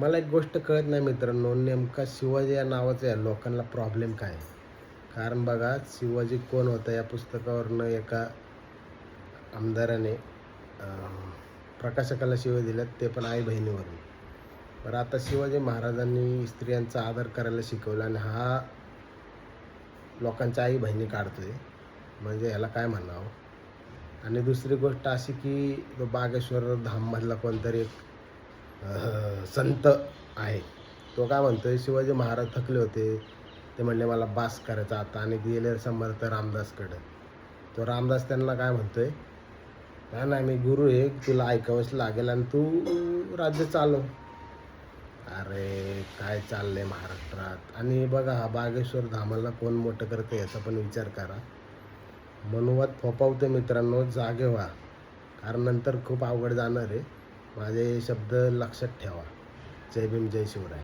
मला एक गोष्ट कळत नाही मित्रांनो, नेमका शिवाजी या नावाचा या लोकांना प्रॉब्लेम काय आहे? कारण बघा, शिवाजी कोण होता या पुस्तकावरनं एका आमदाराने प्रकाशकाला शिव्या दिल्यात, ते पण आई बहिणीवरून. बरं, आता शिवाजी महाराजांनी स्त्रियांचा आदर करायला शिकवला आणि हा लोकांच्या आई बहिणी काढतोय, म्हणजे ह्याला काय म्हणावं? आणि दुसरी गोष्ट अशी की तो बागेश्वर धाममधला कोणतरी एक संत आहे. तो काय म्हणतोय, शिवाजी महाराज थकले होते. ते म्हणले मला बास करायचा आता आणि गेले समर्थ रामदासकडं. तो रामदास त्यांना काय म्हणतोय, "नाही, नाही मी गुरु आहे, तुला ऐकावंच लागेल आणि तू राज्य चालव." अरे काय चाललंय महाराष्ट्रात? आणि बघा हा बागेश्वर धामाला कोण मोठं करतं याचा पण विचार करा. मनोवाद फोफावतो मित्रांनो, जागे व्हा. कारण नंतर खूप अवघड जाणार आहे. माझे शब्द लक्षात ठेवा. जय भीम, जय शिवराय.